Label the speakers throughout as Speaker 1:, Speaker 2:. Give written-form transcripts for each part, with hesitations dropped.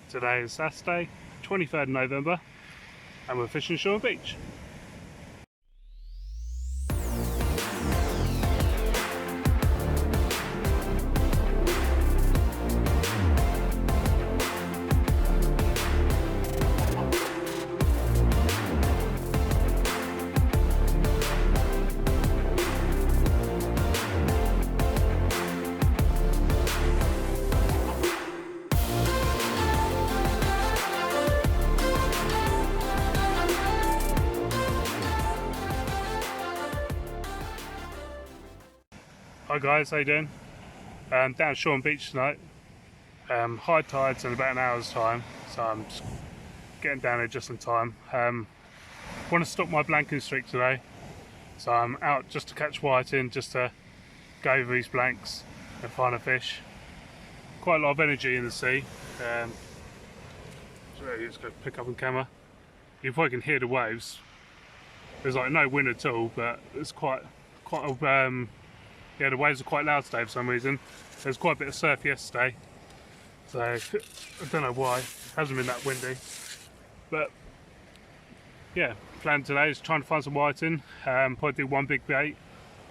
Speaker 1: Today is Saturday, 23rd November, and we're fishing Shoreham Beach. Hi guys, how you doing? Down at Shoreham Beach tonight. High tide's in about an hour's time, so I'm just getting down there just in time. Want to stop my blanking streak today, so I'm out just to catch whiting, just to go over these blanks and find a fish. Quite a lot of energy in the sea. So let's go pick up on camera. You probably can hear the waves. There's like no wind at all, but it's quite a yeah, the waves are quite loud today for some reason. There's quite a bit of surf yesterday, so I don't know why. It hasn't been that windy. But yeah, plan today is trying to find some whiting, probably do one big bait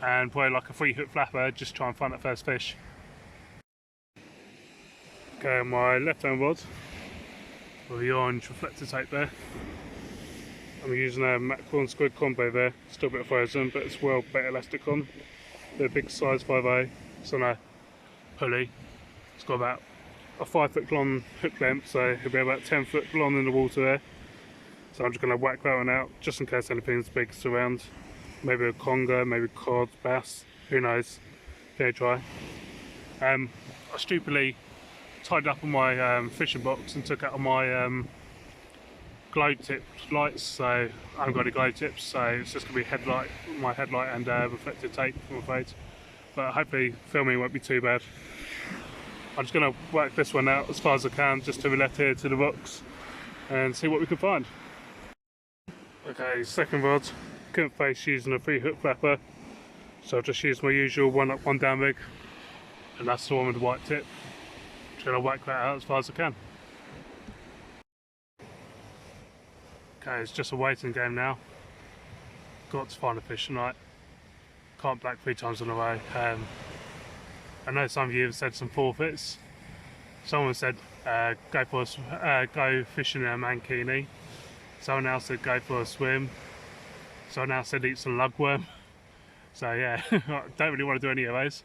Speaker 1: and probably like a 3-hook flapper, just try and find that first fish. Okay, my left hand rod with the orange reflector tape there. I'm using a mackerel and squid combo there, still a bit frozen, but it's well bait elastic on. They're big size 5A, it's on a pulley. It's got about a 5-foot long hook length, so it'll be about 10 foot long in the water there. So I'm just going to whack that one out, just in case anything's big is around. Maybe a conger, maybe cod, bass, who knows. Fair try. I stupidly tied up on my fishing box and took out my glow tipped lights, so I haven't got any glow tips, so it's just going to be my headlight and reflective tape, I'm afraid. But hopefully filming won't be too bad. I'm just going to work this one out as far as I can, just to the left here to the rocks, and see what we can find. Okay, second rod, couldn't face using a 3-hook flapper, so I've just used my usual 1 up 1 down rig, and that's the one with the white tip. Just going to whack that out as far as I can. Okay, it's just a waiting game now. Got to find a fish tonight. Can't black 3 times in a row. I know some of you have said some forfeits. Someone said go fishing in a mankini. Someone else said go for a swim. Someone else said eat some lugworm. So yeah, I don't really want to do any of those.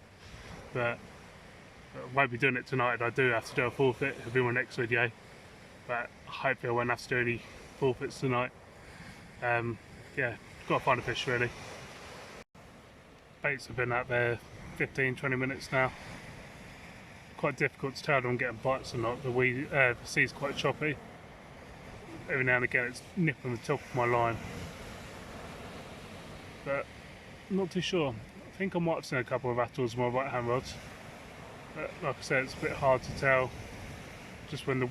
Speaker 1: But I won't be doing it tonight. I do have to do a forfeit. It'll be my next video. But hopefully I won't have to do any forfeits tonight. Yeah, got to find a fish really. Baits have been out there 15-20 minutes now. Quite difficult to tell if I'm getting bites or not. The sea's quite choppy. Every now and again it's nipping the top of my line, but I'm not too sure. I think I might have seen a couple of rattles on my right hand rods, but like I said, it's a bit hard to tell just when the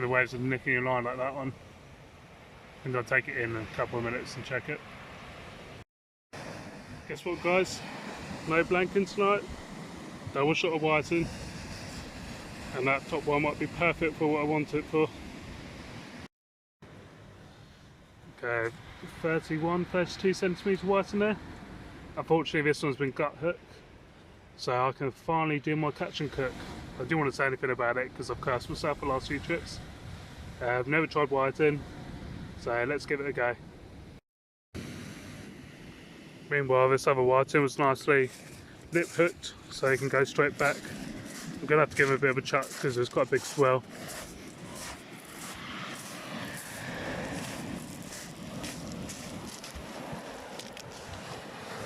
Speaker 1: waves are nicking your line like that one. I think I'll take it in a couple of minutes and check it. Guess what guys, no blanking tonight, double shot of whiting, and that top one might be perfect for what I want it for. Okay, 32 centimetre whiting there. Unfortunately this one's been gut hook, so I can finally do my catch and cook. I didn't want to say anything about it because I've cursed myself the last few trips. I've never tried whiting, so let's give it a go. Meanwhile, this other whiting was nicely lip hooked, so you can go straight back. I'm going to have to give him a bit of a chuck because there's quite a big swell.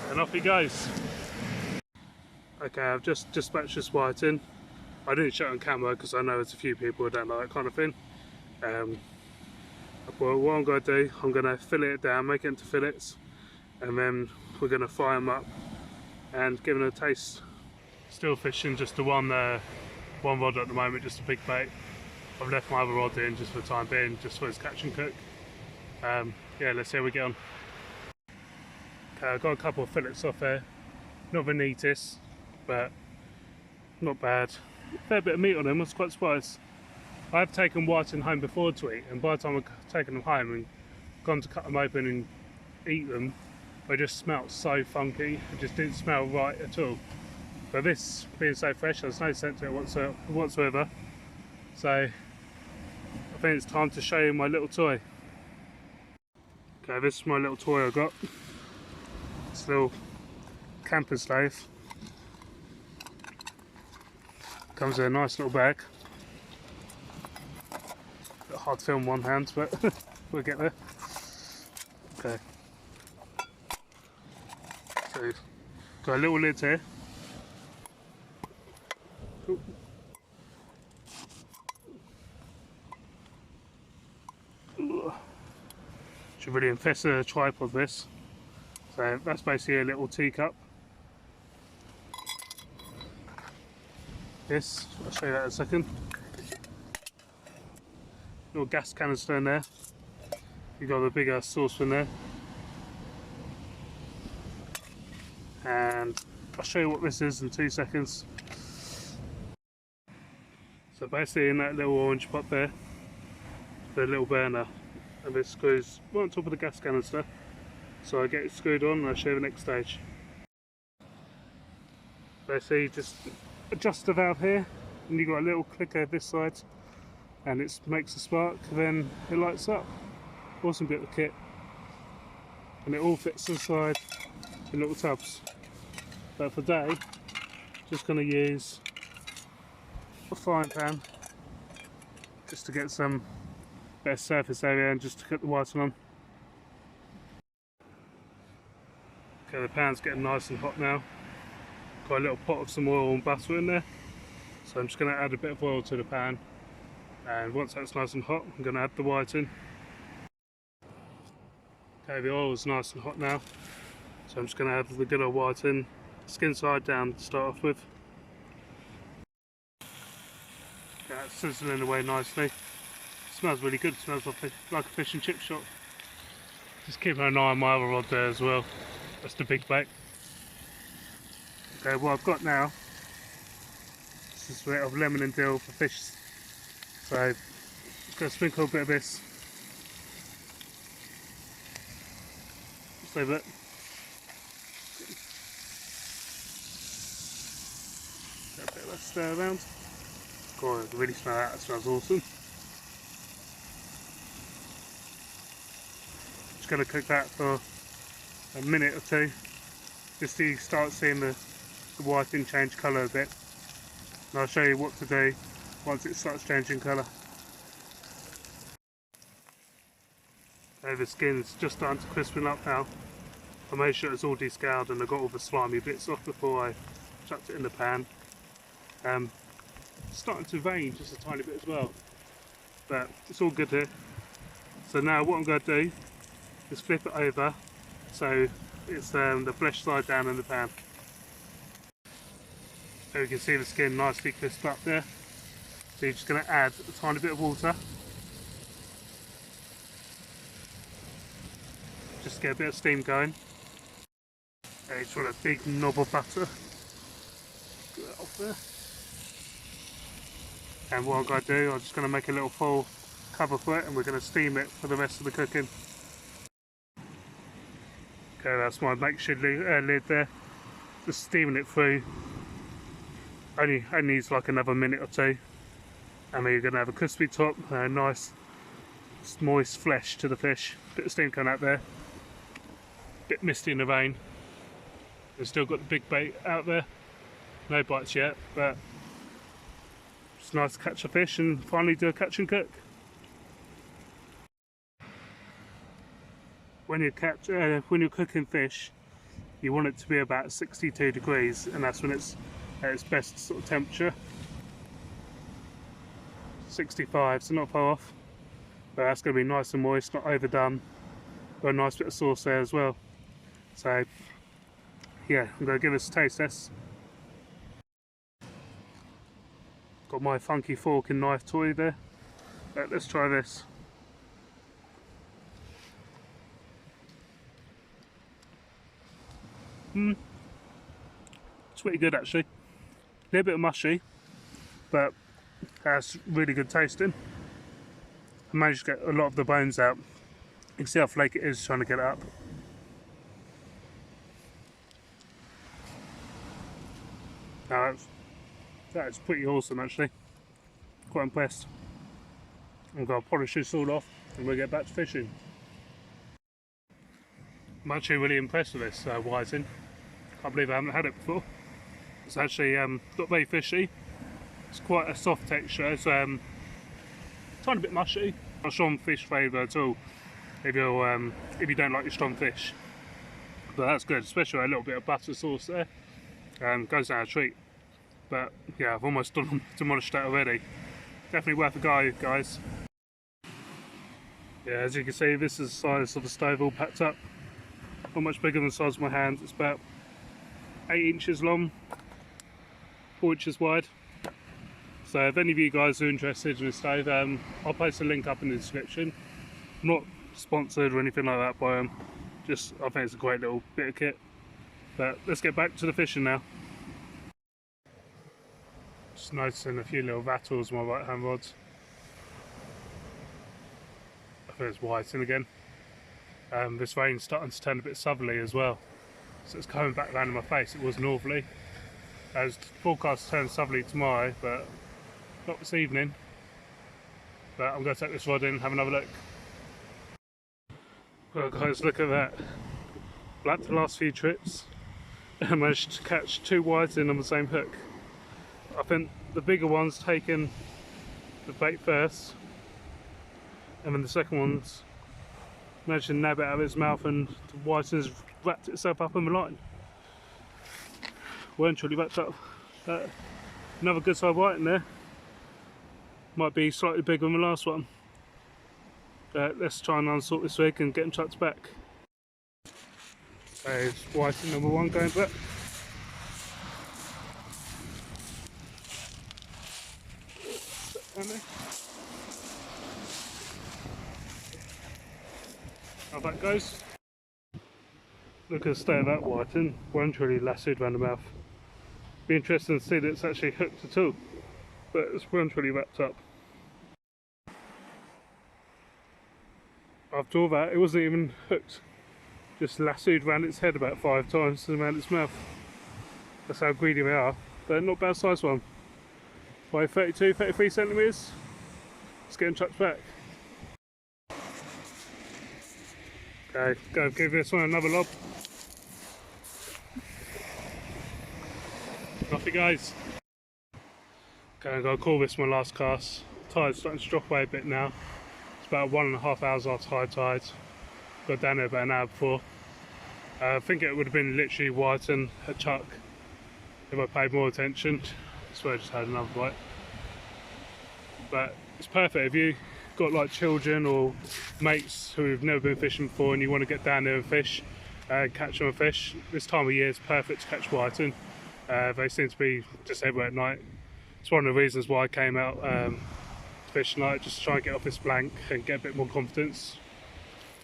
Speaker 1: And off he goes. Okay, I've just dispatched this whiting. I didn't show it on camera because I know there's a few people who don't like that kind of thing. Well, what I'm going to do, I'm going to fillet it down, make it into fillets, and then we're going to fry them up and give them a taste. Still fishing just the one rod at the moment, just a big bait. I've left my other rod in just for the time being, just for his catch and cook. Yeah, let's see how we get on. Okay, I've got a couple of fillets off there. Not the neatest, but not bad. a fair bit of meat on them. I was quite surprised. I've taken whiting home before to eat, and by the time I've taken them home and gone to cut them open and eat them, they just smelt so funky. It just didn't smell right at all. But this being so fresh, there's no scent to it whatsoever. So I think it's time to show you my little toy. Okay, this is my little toy I got. It's a little camper stove. Comes in a nice little bag. Bit hard to film one hand, but we'll get there. Okay. So, got a little lid here. Ooh. Should really infest the tripod this. So that's basically a little teacup. This, I'll show you that in a second. Little gas canister in there. You've got the bigger saucepan there. And I'll show you what this is in 2 seconds. So basically in that little orange pot there, the little burner, and this screws right on top of the gas canister. So I get it screwed on and I'll show you the next stage. Basically just adjust the valve here, and you've got a little clicker this side, and it makes a spark, then it lights up. Awesome bit of the kit, and it all fits inside in little tubs. But for today, just going to use a frying pan just to get some better surface area and just to cook the whiting on. Okay, the pan's getting nice and hot now. Got a little pot of some oil and butter in there, so I'm just going to add a bit of oil to the pan, and once that's nice and hot, I'm going to add the whiting. Okay, the oil is nice and hot now, so I'm just going to add the good old whiting, skin side down to start off with. Okay, that's sizzling away nicely. It smells really good. It smells like a fish and chip shop. Just keeping an eye on my other rod there as well. That's the big bait. Okay, what I've got now, this is a bit of lemon and dill for fish. So I'm going to sprinkle a bit of this. Just leave it. Get a bit of that stir around. God, I can really smell that. That smells awesome. Just going to cook that for a minute or two, just so you start seeing the whiting change colour a bit, and I'll show you what to do once it starts changing colour. Okay, the skin's just starting to crispen up now. I made sure it's all descaled and I got all the slimy bits off before I chucked it in the pan. It's starting to vein just a tiny bit as well, but it's all good here. So now what I'm going to do is flip it over so it's the flesh side down in the pan. So you can see the skin nicely crisped up there. So you're just going to add a tiny bit of water, just to get a bit of steam going. Okay, just want a big knob of butter. Get that off there. And what I'm going to do, I'm just going to make a little full cover for it, and we're going to steam it for the rest of the cooking. Okay, that's my makeshift lid there. Just steaming it through. Only needs like another minute or two. And then you're going to have a crispy top and a nice moist flesh to the fish. Bit of steam coming out there. Bit misty in the vein. We've still got the big bait out there. No bites yet, but it's nice to catch a fish and finally do a catch and cook. When you're cooking fish, you want it to be about 62 degrees, and that's when it's at its best sort of temperature. 65, so not far off, but that's going to be nice and moist, not overdone. Got a nice bit of sauce there as well. So yeah, I'm going to give this a taste test. Got my funky fork and knife toy there. Let's try this. It's pretty good actually. A little bit mushy, but that's really good tasting. I managed to get a lot of the bones out. You can see how flaky it is trying to get it up. Now that's pretty awesome actually. Quite impressed. I'm going to polish this all off and we'll get back to fishing. I'm actually really impressed with this whiting. Can't believe I haven't had it before. It's actually not very fishy. It's quite a soft texture. It's tiny bit mushy. Not a strong fish flavour at all. If you don't like your strong fish, but that's good. Especially a little bit of butter sauce there. Goes down a treat. But yeah, I've almost demolished that already. Definitely worth a go, guys. Yeah, as you can see, this is the size of the stove all packed up. Not much bigger than the size of my hand. It's about 8 inches long, 4 inches wide. So if any of you guys are interested in a stove, I'll post a link up in the description. I'm not sponsored or anything like that by them. Just, I think it's a great little bit of kit. But let's get back to the fishing now. Just noticing a few little rattles on my right hand rods. I think it's whiting again. This rain's starting to turn a bit southerly as well, so it's coming back round in my face. It was northerly. As forecast to turn southerly tomorrow, but not this evening. But I'm going to take this rod in and have another look. Well guys, look at that. Like the last few trips, I managed to catch 2 whiting on the same hook. I think the bigger one's taken the bait first, and then the second one's managed to nab it out of its mouth, and the whiting's wrapped itself up in the line. Weren't truly wrapped up. Another good size whiting there. Might be slightly bigger than the last one. Let's try and unsort this rig and get them chucked back. There's whiting number 1 going back. How that goes. Look at the state of that whiting. One's really lassoed around the mouth. Be interesting to see that it's actually hooked at all, but it's one's really wrapped up. After all that, it wasn't even hooked. Just lassoed around its head about 5 times and around its mouth. That's how greedy they are. But not bad size one. By 32, 33 centimetres. Let's get them chucked back. Okay, go give this one another lob. Off it goes. Okay, I'm going to call this my last cast. Tide's starting to drop away a bit now. It's about 1.5 hours after high tide. Got down there about an hour before. I think it would have been literally whiting a chuck if I paid more attention. I swear I just had another bite. But it's perfect if you got like children or mates who've never been fishing before and you want to get down there and fish, catch them a fish. This time of year is perfect to catch whiting. They seem to be just everywhere at night. It's one of the reasons why I came out to fish tonight, just to try and get off this blank and get a bit more confidence.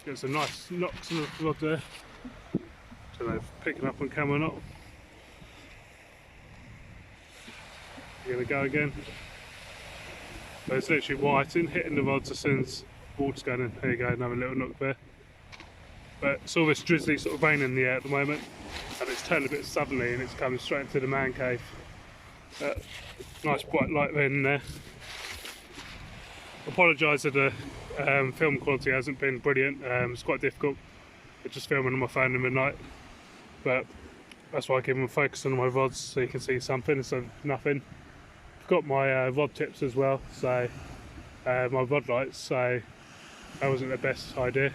Speaker 1: Get some nice knocks on the rod there. Don't know if picking up on camera or not. You're gonna go again. So it's literally whiting, hitting the rods as soon as water's going in. There you go, another little knock there. But it's all this drizzly sort of rain in the air at the moment, and it's turned a bit southerly and it's coming straight into the man cave. Nice bright light in there. Apologise that the film quality hasn't been brilliant. It's quite difficult. I'm just filming on my phone in the night, but that's why I keep on focusing on my rods so you can see something instead of nothing. I've got my rod tips as well, so my rod lights, so that wasn't the best idea.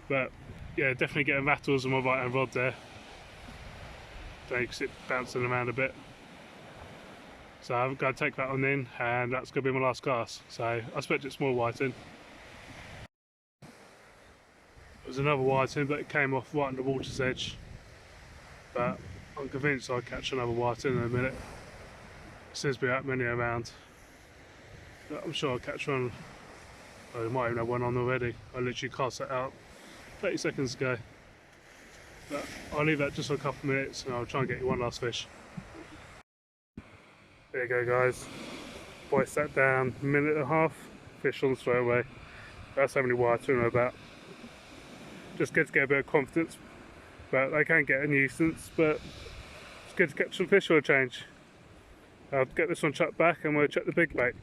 Speaker 1: But yeah, definitely getting rattles on my right hand rod there. So you can see it bouncing around a bit. So I'm going to take that one in, and that's going to be my last cast. So I expect it's more whiting. It was another whiting, but it came off right on the water's edge. But I'm convinced I'll catch another whiting in a minute. There seems to be that many around. But I'm sure I'll catch one. Oh, there might even have one on already. I literally cast that out 30 seconds ago. But I'll leave that just for a couple of minutes and I'll try and get you one last fish. There you go, guys. Boy sat down, a minute and a half, fish on straight away. That's how many whites I know about. Just good to get a bit of confidence, but they can get a nuisance, but it's good to catch some fish for a change. I'll get this one chucked back and we'll check the big bait.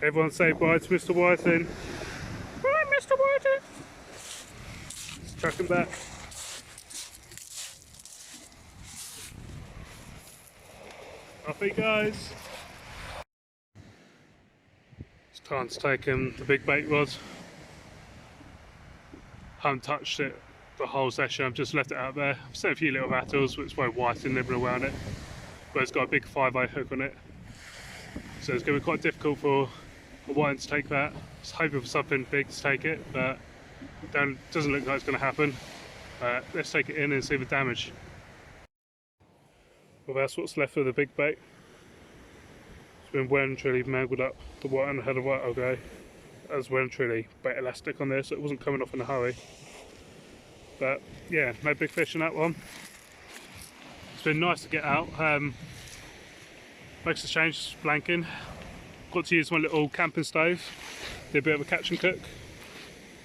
Speaker 1: Everyone say bye to Mr. Whiting. Bye, Mr. Whiting. Let's chuck him back. Off he goes. It's time to take him the big bait rod. Haven't touched it the whole session, I've just left it out there. I've set a few little rattles, which won't whiten nibbling around it, but it's got a big 5/0 hook on it, so it's going to be quite difficult for a whiting to take that. I was hoping for something big to take it, but it doesn't look like it's going to happen. Let's take it in and see the damage. Well, that's what's left of the big bait. It's been well and truly mangled up. The whiting had a right old go. That was well and truly bait elastic on there, so it wasn't coming off in a hurry. But yeah, no big fish in that one. It's been nice to get out. Makes a change, blanking. Got to use my little camping stove. Did a bit of a catch and cook.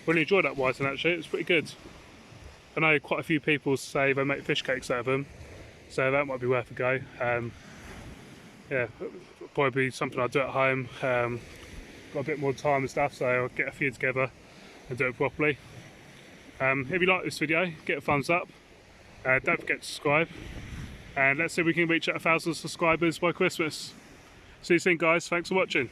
Speaker 1: Really enjoyed that whiting actually, it was pretty good. I know quite a few people say they make fish cakes out of them, so that might be worth a go. Yeah, probably something I'll do at home. Got a bit more time and stuff, so I'll get a few together and do it properly. If you like this video, get a thumbs up. Don't forget to subscribe. And let's see if we can reach 1,000 subscribers by Christmas. See you soon, guys. Thanks for watching.